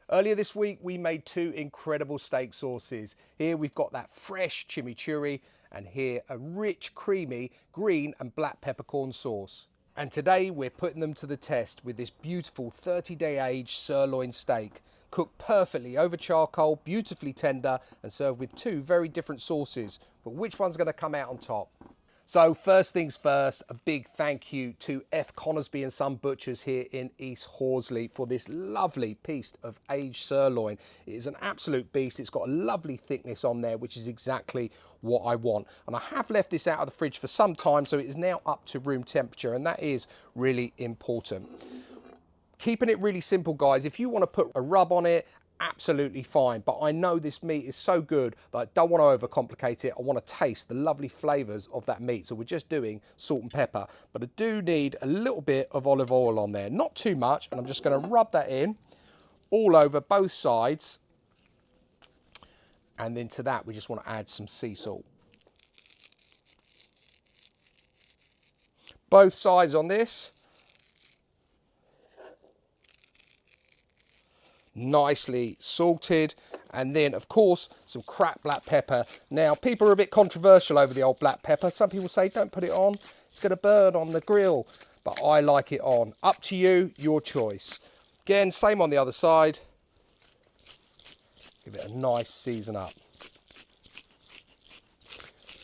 Earlier this week, we made two incredible steak sauces. Here we've got that fresh chimichurri, and here a rich, creamy green and black peppercorn sauce. And today we're putting them to the test with this beautiful 30-day aged sirloin steak, cooked perfectly over charcoal, beautifully tender, and served with two very different sauces. But which one's going to come out on top? So first things first, a big thank you to F. Conisbee and Son Butchers here in East Horsley for this lovely piece of aged sirloin. It is an absolute beast. It's got a lovely thickness on there, which is exactly what I want. And I have left this out of the fridge for some time, so it is now up to room temperature, and that is really important. Keeping it really simple, guys. If you want to put a rub on it, absolutely fine, but I know this meat is so good that I don't want to overcomplicate it. I want to taste the lovely flavors of that meat, so we're just doing salt and pepper, but I do need a little bit of olive oil on there, not too much, and I'm just going to rub that in all over both sides, and then to that we just want to add some sea salt. Both sides on this. Nicely salted, and then of course some cracked black pepper. Now people are a bit controversial over the old black pepper. Some people say don't put it on, it's going to burn on the grill, but I like it on. Up to you, your choice. Again, same on the other side. Give it a nice season up.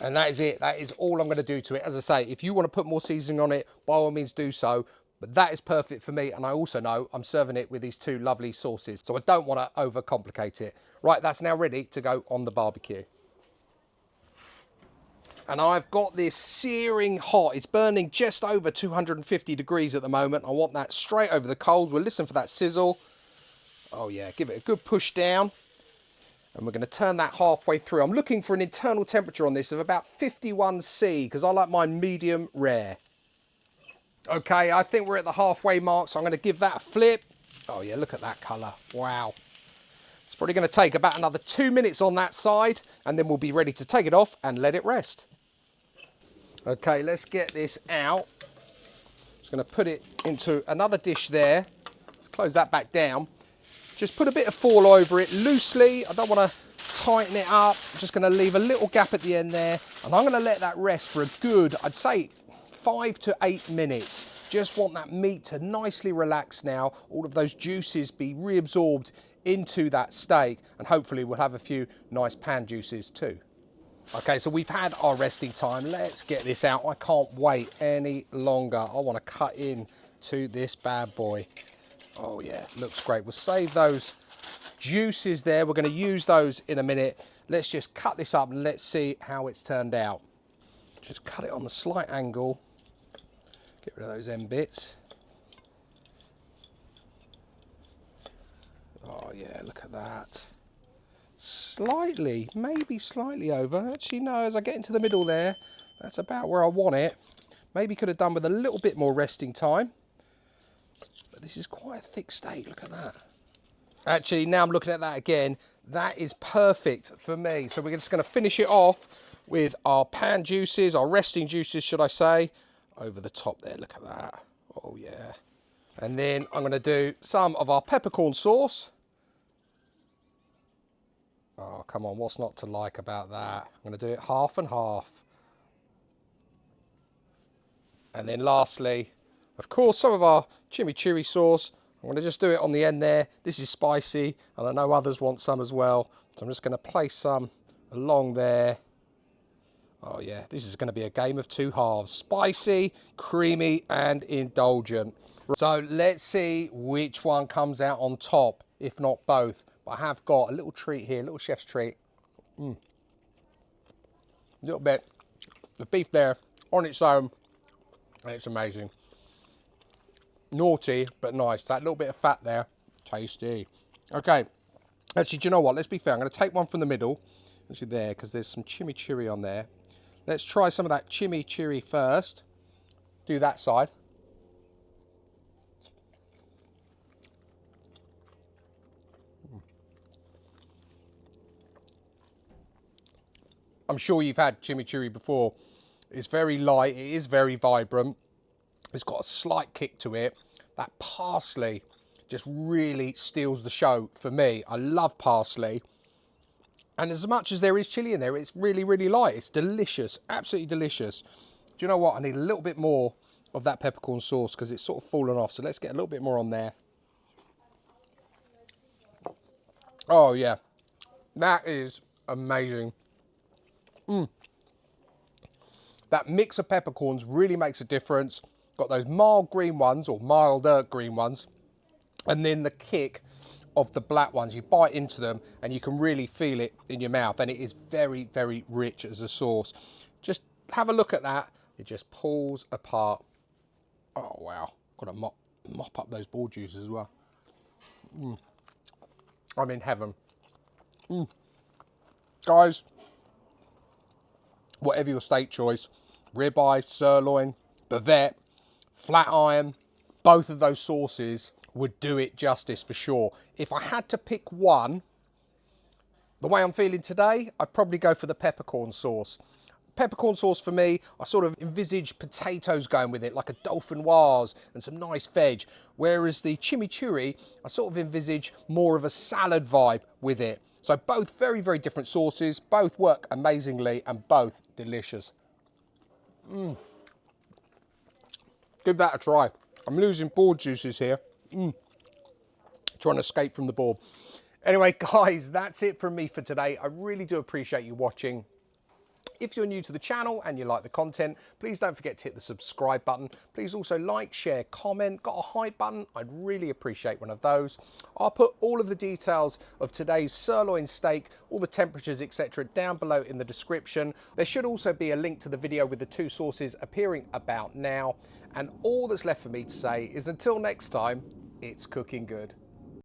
And that is it. That is all I'm going to do to it. As I say, if you want to put more seasoning on it, by all means do so. But that is perfect for me, and I also know I'm serving it with these two lovely sauces, so I don't want to overcomplicate it. Right, that's now ready to go on the barbecue. And I've got this searing hot. It's burning just over 250 degrees at the moment. I want that straight over the coals. We'll listen for that sizzle. Oh yeah, give it a good push down. And we're going to turn that halfway through. I'm looking for an internal temperature on this of about 51°C, because I like mine medium rare. Okay, I think we're at the halfway mark, so I'm going to give that a flip. Oh yeah, look at that colour. Wow. It's probably going to take about another 2 minutes on that side, and then we'll be ready to take it off and let it rest. Okay, let's get this out. Just going to put it into another dish there. Let's close that back down. Just put a bit of foil over it loosely. I don't want to tighten it up. I'm just going to leave a little gap at the end there, and I'm going to let that rest for a good, I'd say, 5 to 8 minutes. Just want that meat to nicely relax now, all of those juices be reabsorbed into that steak, and hopefully we'll have a few nice pan juices too. Okay, so we've had our resting time. Let's get this out. I can't wait any longer. I want to cut in to this bad boy. Oh yeah, looks great. We'll save those juices there. We're going to use those in a minute. Let's just cut this up and let's see how it's turned out. Just cut it on the slight angle. Get rid of those end bits. Oh yeah, look at that. Slightly, maybe slightly over. Actually, no, as I get into the middle there, that's about where I want it. Maybe could have done with a little bit more resting time. But this is quite a thick steak, look at that. Actually, now I'm looking at that again, that is perfect for me. So we're just going to finish it off with our pan juices, our resting juices, should I say, over the top there. Look at that. Oh yeah. And then I'm going to do some of our peppercorn sauce. Oh, come on, what's not to like about that? I'm going to do it half and half. And then lastly, of course, some of our chimichurri sauce. I'm going to just do it on the end there. This is spicy, and I know others want some as well. So I'm just going to place some along there. Oh yeah, this is going to be a game of two halves. Spicy, creamy, and indulgent. So let's see which one comes out on top, if not both. But I have got a little treat here, a little chef's treat. A little bit of beef there on its own, and it's amazing. Naughty, but nice. That little bit of fat there, tasty. Okay, actually, do you know what? Let's be fair. I'm going to take one from the middle, actually there, because there's some chimichurri on there. Let's try some of that chimichurri first. Do that side. I'm sure you've had chimichurri before. It's very light, it is very vibrant. It's got a slight kick to it. That parsley just really steals the show for me. I love parsley. And as much as there is chili in there, it's really, really light. It's delicious, absolutely delicious. Do you know what? I need a little bit more of that peppercorn sauce because it's sort of fallen off. So let's get a little bit more on there. Oh, yeah. That is amazing. That mix of peppercorns really makes a difference. Got those mild green ones, or milder green ones, and then the kick of the black ones. You bite into them and you can really feel it in your mouth, and it is very, very rich as a sauce. Just have a look at that. It just pulls apart. Oh, wow. Got to mop up those ball juices as well. I'm in heaven. Guys, whatever your steak choice, ribeye, sirloin, bavette, flat iron, both of those sauces would do it justice for sure. If I had to pick one, the way I'm feeling today, I'd probably go for the peppercorn sauce. Peppercorn sauce for me, I sort of envisage potatoes going with it, like a dauphinoise and some nice veg. Whereas the chimichurri, I sort of envisage more of a salad vibe with it. So both very, very different sauces, both work amazingly and both delicious. Give that a try. I'm losing board juices here. Trying to escape from the board. Anyway, guys, that's it from me for today. I really do appreciate you watching. If you're new to the channel and you like the content, please don't forget to hit the subscribe button. Please also like, share, comment. Got a hype button? I'd really appreciate one of those. I'll put all of the details of today's sirloin steak, all the temperatures, etc. down below in the description. There should also be a link to the video with the two sauces appearing about now. And all that's left for me to say is until next time, it's cooking good.